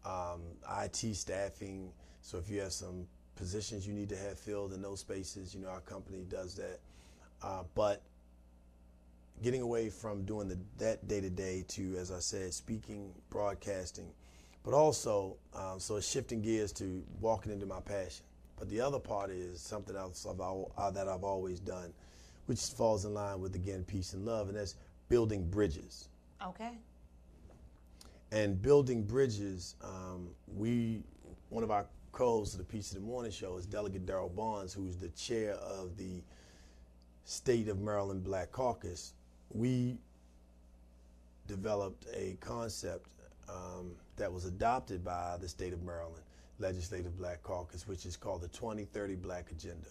D: IT staffing. So if you have some positions you need to have filled in those spaces, our company does that. But getting away from doing that day-to-day to, as I said, speaking, broadcasting, but also, so it's shifting gears to walking into my passion. But the other part is something else that I've always done, which falls in line with, again, peace and love, and that's building bridges.
A: Okay.
D: And building bridges, one of our co-hosts of the Peace of the Morning Show is Delegate Darrell Barnes, who's the chair of the State of Maryland Black Caucus. We developed a concept that was adopted by the State of Maryland Legislative Black Caucus, which is called the 2030 Black Agenda.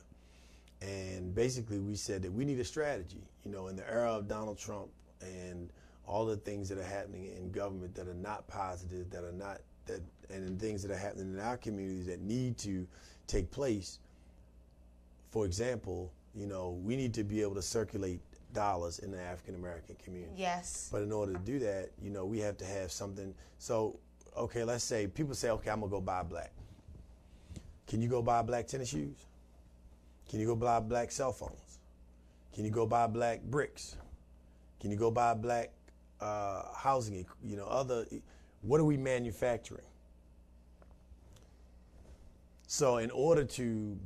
D: And basically we said that we need a strategy, in the era of Donald Trump and all the things that are happening in government that are not positive, and things that are happening in our communities that need to take place. For example, we need to be able to circulate dollars in the African American community.
A: Yes.
D: But in order to do that, we have to have something. So, okay, let's say people say, okay, I'm gonna go buy black. Can you go buy black tennis shoes? Can you go buy black cell phones? Can you go buy black bricks? Can you go buy black housing? What are we manufacturing? So in order to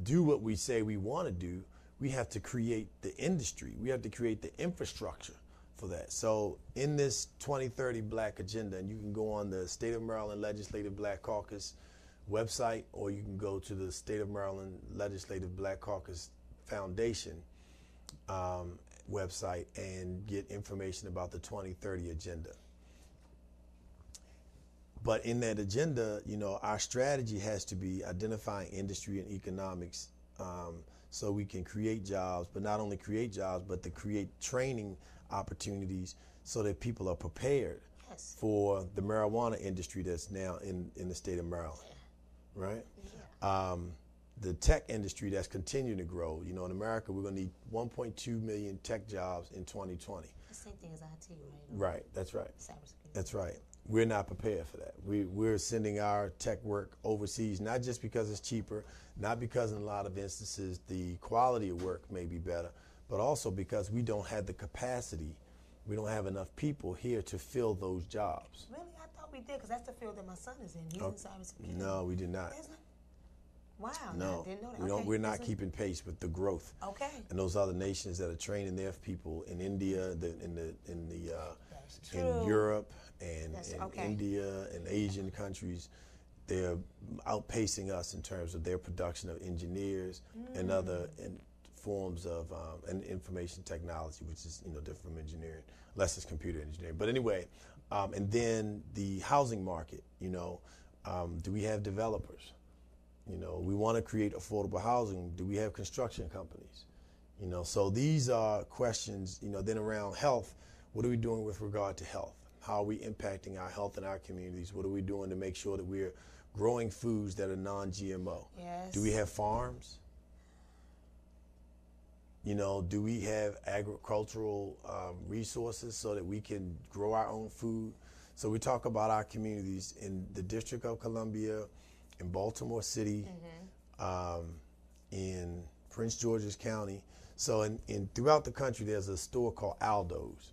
D: do what we say we want to do, we have to create the industry. We have to create the infrastructure for that. So in this 2030 Black Agenda, and you can go on the State of Maryland Legislative Black Caucus website, or you can go to the State of Maryland Legislative Black Caucus Foundation website and get information about the 2030 agenda. But in that agenda, our strategy has to be identifying industry and economics so we can create jobs, but not only create jobs, but to create training opportunities so that people are prepared for the marijuana industry that's now in the state of Maryland, right? Yeah. The tech industry that's continuing to grow. In America, we're going to need 1.2 million tech jobs in 2020.
A: The same thing as IT, right?
D: Right, that's right.
A: Cybersecurity.
D: That's right. We're not prepared for that. We're sending our tech work overseas, not just because it's cheaper, not because in a lot of instances the quality of work may be better, but also because we don't have the capacity, we don't have enough people here to fill those jobs.
A: Really? I thought we did, because that's the field that my son is in. He's in cybersecurity.
D: No, we did not.
A: Wow,
D: no,
A: I didn't know that.
D: We're not keeping pace with the growth.
A: Okay.
D: And those other nations that are training their people in India, in Europe, and in India and Asian countries, they're outpacing us in terms of their production of engineers and forms of and information technology, which is different from engineering, less is computer engineering. But anyway, and then the housing market. Do we have developers? We want to create affordable housing. Do we have construction companies? So these are questions. Then around health, what are we doing with regard to health? How are we impacting our health in our communities? What are we doing to make sure that we're growing foods that are non-GMO?
A: Yes.
D: Do we have farms? Do we have agricultural resources so that we can grow our own food? So we talk about our communities in the District of Columbia, in Baltimore City, in Prince George's County. So in throughout the country, there's a store called Aldo's.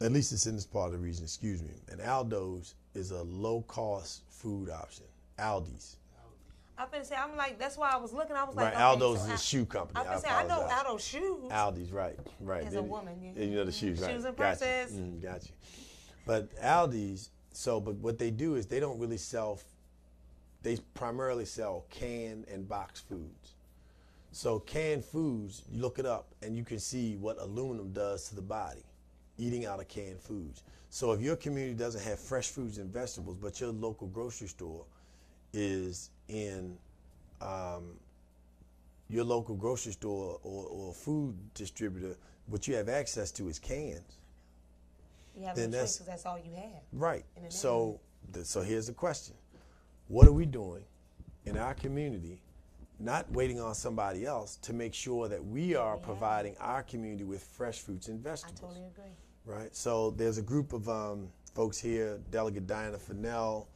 D: At least it's in this part of the region, excuse me. And Aldo's is a low-cost food option. Aldi's.
A: I'm finna say, that's why I was looking. I was like,
D: right,
A: okay,
D: Aldo's
A: so
D: is a shoe company.
A: I'm finna say, I know Aldo's shoes.
D: Aldi's, right.
A: As a woman,
D: you know the shoes, right?
A: Shoes and purses.
D: Got you. But Aldi's, but what they do is they don't really sell, they primarily sell canned and boxed foods. So canned foods, you look it up and you can see what aluminum does to the body, eating out of canned foods. So if your community doesn't have fresh fruits and vegetables, but your local grocery store is in your local grocery store or food distributor, what you have access to is cans.
A: You have no choice because that's all you have.
D: Right. So here's the question. What are we doing in our community, not waiting on somebody else, to make sure that we are providing our community with fresh fruits and vegetables?
A: I totally agree.
D: Right. So there's a group of folks here, Delegate Diana Fennell,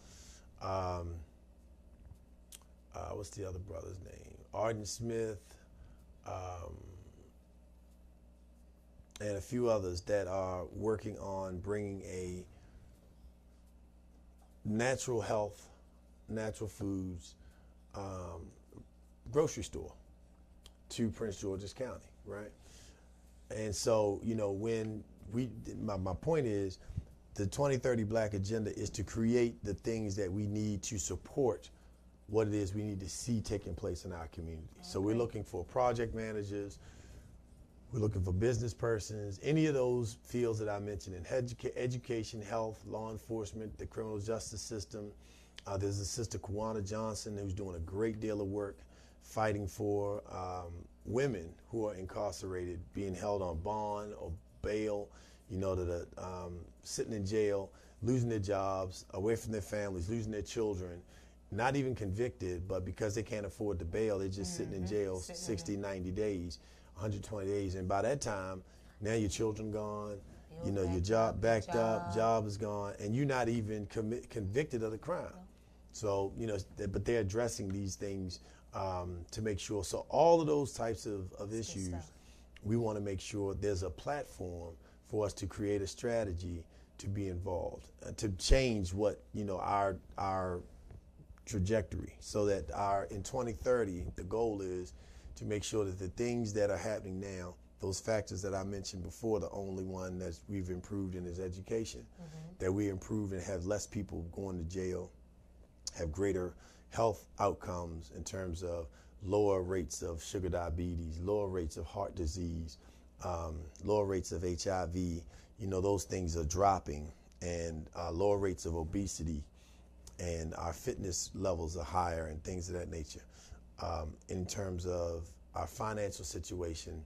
D: what's the other brother's name? Arden Smith, and a few others that are working on bringing a natural health, natural foods grocery store to Prince George's County, right? And so, when my point is, the 2030 Black Agenda is to create the things that we need to support what it is we need to see taking place in our community. Okay. So we're looking for project managers, we're looking for business persons, any of those fields that I mentioned in education, health, law enforcement, the criminal justice system. There's a sister, Kawana Johnson, who's doing a great deal of work fighting for women who are incarcerated, being held on bond or bail, that are sitting in jail, losing their jobs, away from their families, losing their children, not even convicted, but because they can't afford the bail, they're just sitting in jail 60, 90 days, 120 days. And by that time, now your children gone, your job backed up, job is gone, and you're not even convicted of the crime. No. So, but they're addressing these things to make sure. So all of those types of issues, we want to make sure there's a platform for us to create a strategy to be involved, to change what, our trajectory, so that in 2030, the goal is to make sure that the things that are happening now, those factors that I mentioned before, the only one that we've improved in is education, that we improve and have less people going to jail, have greater health outcomes in terms of lower rates of sugar diabetes, lower rates of heart disease, lower rates of HIV, those things are dropping, and lower rates of obesity, and our fitness levels are higher and things of that nature. In terms of our financial situation,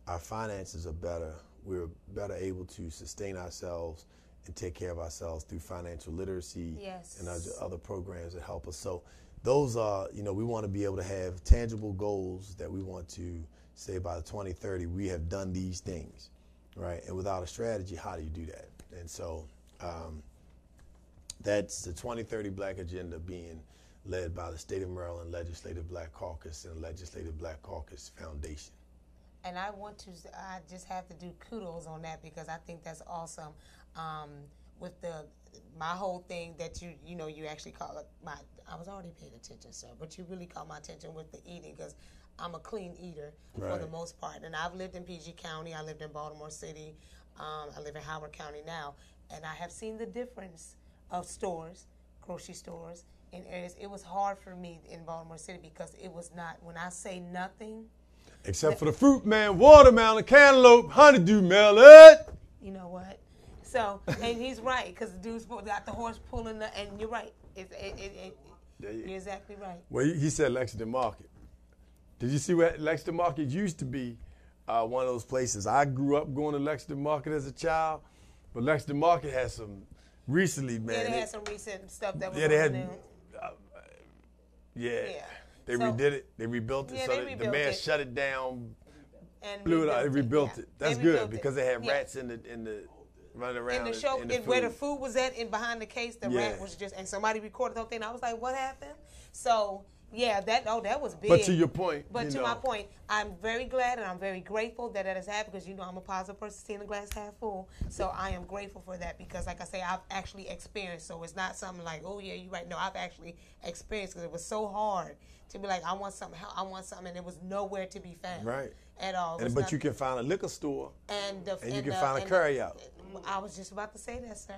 D: our finances are better. We're better able to sustain ourselves and take care of ourselves through financial literacy and other programs that help us. So those are, we want to be able to have tangible goals that we want to say by the 2030, we have done these things, right? And without a strategy, how do you do that? And so that's the 2030 Black Agenda being led by the State of Maryland Legislative Black Caucus and Legislative Black Caucus Foundation.
A: And I just have to do kudos on that, because I think that's awesome. With my whole thing that you actually call it I was already paying attention, sir, but you really caught my attention with the eating, because I'm a clean eater for the most part. And I've lived in PG County, I lived in Baltimore City, I live in Howard County now, and I have seen the difference of stores, grocery stores, in areas. It was hard for me in Baltimore City because it was not, when I say nothing,
D: Except for the fruit, man, watermelon, cantaloupe, honeydew melon.
A: You know what? So, and he's right, because the dude's got the horse pulling and you're right. You're exactly right.
D: Well, he said Lexington Market. Did you see what Lexington Market used to be? One of those places. I grew up going to Lexington Market as a child, but Lexington Market has some recently, man.
A: Yeah, they had some recent stuff that was
D: yeah, they had.
A: there.
D: Yeah. They
A: So-
D: redid it. They rebuilt it.
A: Yeah,
D: So
A: they
D: the
A: rebuilt
D: man
A: it.
D: shut it down,
A: And
D: blew it out. They rebuilt
A: yeah.
D: it. That's
A: They
D: good
A: rebuilt
D: because
A: it.
D: they had
A: Yeah.
D: rats in the running around
A: In the show,
D: in the
A: where the
D: food.
A: food was at, and behind the case, the
D: Yeah.
A: rat was just, and somebody recorded the whole thing. I was like, what happened? So, yeah, that was big.
D: But to your point,
A: But
D: you
A: to
D: know,
A: my point, I'm very glad and I'm very grateful that has happened, because, I'm a positive person, seeing the glass half full. So I am grateful for that, because, like I say, I've actually experienced. So it's not something like, oh, yeah, you're right. No, I've actually experienced, because it was so hard to be like, I want something, and it was nowhere to be found.
D: Right.
A: At all.
D: but you can find a liquor store
A: and
D: you can find a carry out.
A: I was just about to say that, sir.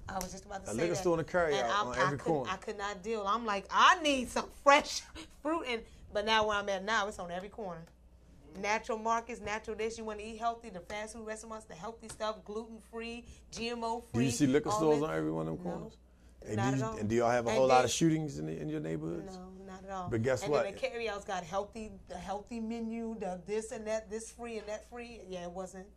A: I was just about to say that.
D: A liquor store and a carry out on every corner.
A: I could not deal. I'm like, I need some fresh fruit, but now where I'm at now, it's on every corner. Natural markets, natural this. You want to eat healthy, the fast food restaurants, the healthy stuff, gluten-free, GMO-free.
D: Do you see liquor
A: all
D: stores
A: this.
D: on every one of them
A: No,
D: corners?
A: not at all.
D: And do y'all have a
A: And
D: whole lot
A: then-
D: of shootings in your neighborhoods?
A: No, not at all.
D: But guess what?
A: And then the carry-outs got the healthy menu, the this and that, this free and that free. Yeah, it wasn't.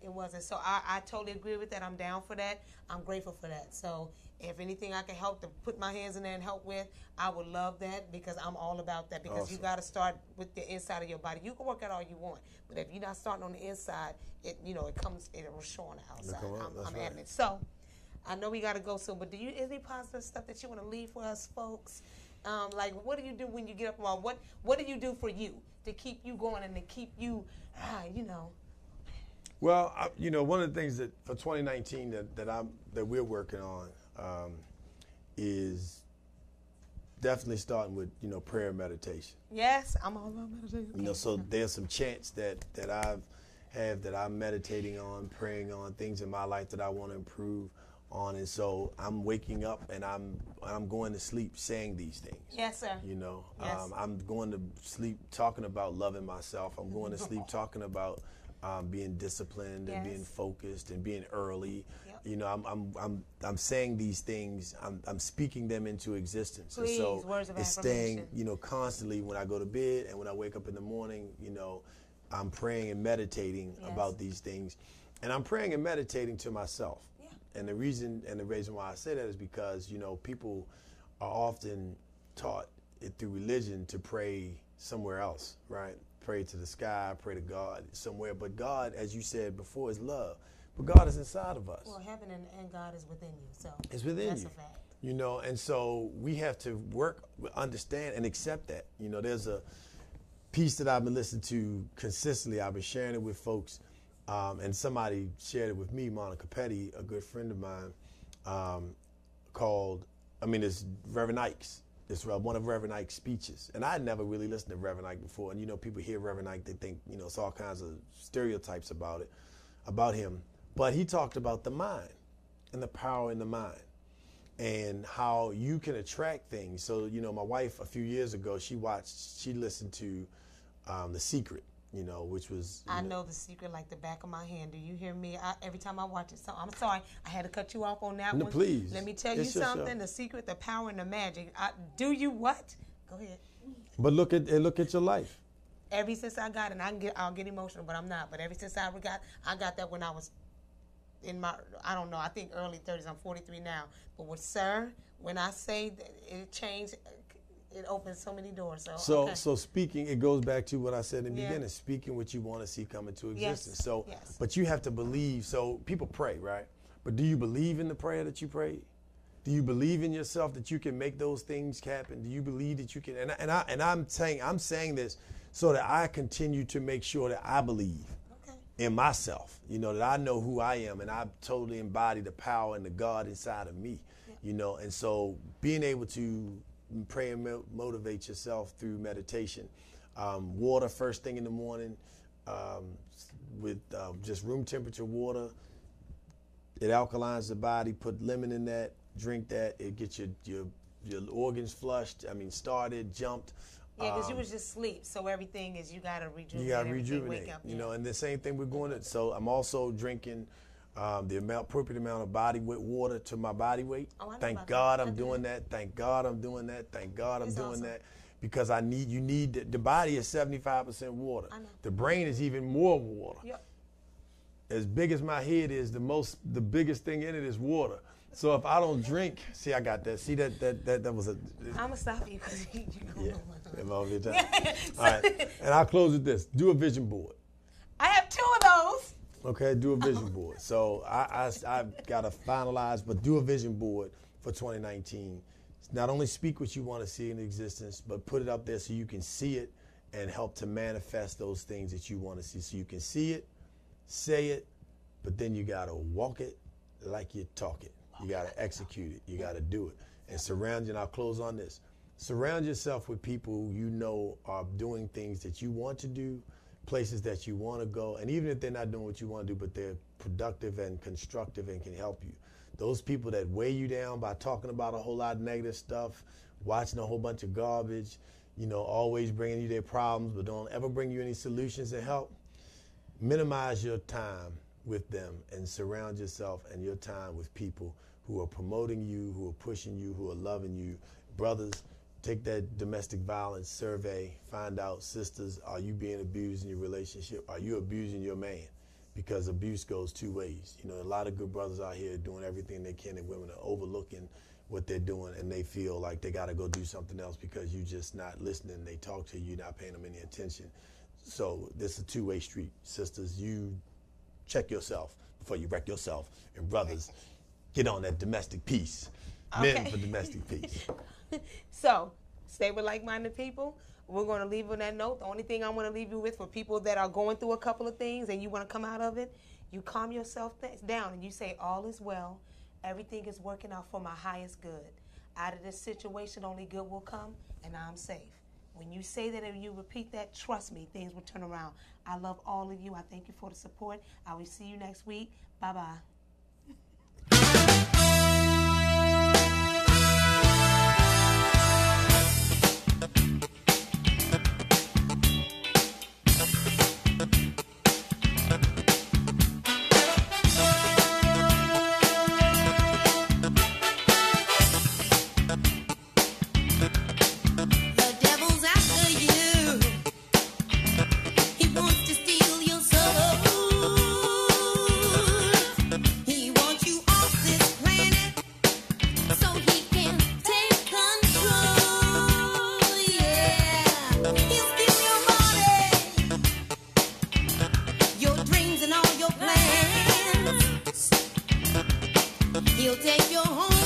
A: It wasn't. So I totally agree with that. I'm down for that. I'm grateful for that. So if anything I can help to put my hands in there and help with, I would love that, because I'm all about that. Because you got to start with the inside of your body. You can work out all you want, but if you're not starting on the inside, it will show on the outside. I'm
D: right.
A: adamant. So I know we got to go soon, but any positive stuff that you want to leave for us folks? Like, what do you do when you get up tomorrow? What do you do for you to keep you going and to keep you,
D: Well, one of the things that for 2019 that we're working on is definitely starting with prayer and meditation.
A: Yes, I'm all about meditation.
D: So there's some chants that I'm meditating on, praying on, things in my life that I want to improve on, and so I'm waking up and I'm going to sleep saying these things.
A: Yes, sir. Yes.
D: I'm going to sleep talking about loving myself. I'm going to sleep talking about being disciplined and being focused and being early. Yep. I'm saying these things. I'm speaking them into existence.
A: Please,
D: and so
A: words of
D: it's
A: affirmation.
D: staying, constantly when I go to bed and when I wake up in the morning, I'm praying and meditating about these things, and I'm praying and meditating to myself. Yeah. And the reason why I say that is because people are often taught through religion to pray somewhere else, right? Pray to the sky, pray to God somewhere. But God, as you said before, is love. But God is inside of us.
A: Well, heaven and God is within you. So
D: it's within
A: that's
D: you.
A: a fact.
D: And so we have to work, understand, and accept that. There's a piece that I've been listening to consistently. I've been sharing it with folks, and somebody shared it with me, Monica Petty, a good friend of mine, it's Reverend Ike's. It's one of Reverend Ike's speeches. And I had never really listened to Reverend Ike before. And, people hear Reverend Ike, they think, it's all kinds of stereotypes about him. But he talked about the mind and the power in the mind and how you can attract things. So, my wife a few years ago, she listened to The Secret, which was...
A: I know The Secret like the back of my hand. Do you hear me? Every time I watch it. So I'm sorry. I had to cut you off on that one.
D: Please.
A: Let me tell you something. The Secret, the power, and the magic. Do you what? Go ahead.
D: But look at your life.
A: Ever since I got it, and I'll get emotional, but I'm not. But ever since I got that when I was in my, I don't know, I think early 30s. I'm 43 now. But when I say that it changed, it opens so many doors.
D: So speaking, it goes back to what I said in the beginning, speaking what you want to see come into existence. But you have to believe. So people pray, right? But do you believe in the prayer that you prayed? Do you believe in yourself that you can make those things happen? Do you believe that you can? And I'm saying this so that I continue to make sure that I believe in myself, that I know who I am and I totally embody the power and the God inside of me, and so being able to pray and motivate yourself through meditation, water first thing in the morning, with just room temperature water. It alkalines the body. Put lemon in that. Drink that. It gets your organs flushed. Started, jumped.
A: Yeah, because you was just asleep, so everything is you got to rejuvenate.
D: You got to
A: everything,
D: rejuvenate.
A: wake up,
D: You know, and the same thing we're going to. So I'm also drinking the appropriate amount of body weight water to my body weight.
A: Oh, I know
D: Thank
A: about
D: God
A: that.
D: I'm doing that. Thank God I'm doing that. Thank God I'm
A: It's
D: doing
A: awesome.
D: that. Because you need the body is 75% water.
A: I know.
D: The brain is even more water.
A: Yep.
D: As big as my head is, the biggest thing in it is water. So if I don't drink, see, I got that. See that was a.
A: I'm gonna stop you because you
D: Yeah.
A: go
D: Am I over your time? All right. And I'll close with this. Do a vision board.
A: I have 2 of those.
D: Okay, do a vision board. So I've got to finalize, but do a vision board for 2019. Not only speak what you want to see in existence, but put it up there so you can see it and help to manifest those things that you want to see. So you can see it, say it, but then you got to walk it like you talk it. You got to execute it. You got to do it. And surround you, and I'll close on this. Surround yourself with people you know are doing things that you want to do, places that you want to go, and even if they're not doing what you want to do, but they're productive and constructive and can help you. Those people that weigh you down by talking about a whole lot of negative stuff, watching a whole bunch of garbage, you know, always bringing you their problems, but don't ever bring you any solutions to help. Minimize your time with them and surround yourself and your time with people who are promoting you, who are pushing you, who are loving you. Brothers, take that domestic violence survey, find out, sisters, are you being abused in your relationship? Are you abusing your man? Because abuse goes 2 ways. You know, a lot of good brothers out here doing everything they can, and women are overlooking what they're doing, and they feel like they got to go do something else because you're just not listening. They talk to you, not paying them any attention. So this is a 2-way street. Sisters, you check yourself before you wreck yourself. And brothers, get on that domestic peace. Men
A: Okay.
D: for domestic peace.
A: So, stay with like-minded people. We're going to leave on that note. The only thing I want to leave you with for people that are going through a couple of things and you want to come out of it, you calm yourself down and you say, all is well. Everything is working out for my highest good. Out of this situation, only good will come, and I'm safe. When you say that and you repeat that, trust me, things will turn around. I love all of you. I thank you for the support. I will see you next week. Bye-bye.
E: The devil's after you. He wants to steal your soul. He wants you off this planet so he can take control. Yeah, he'll steal your body, your dreams and all your plans. He'll take your home.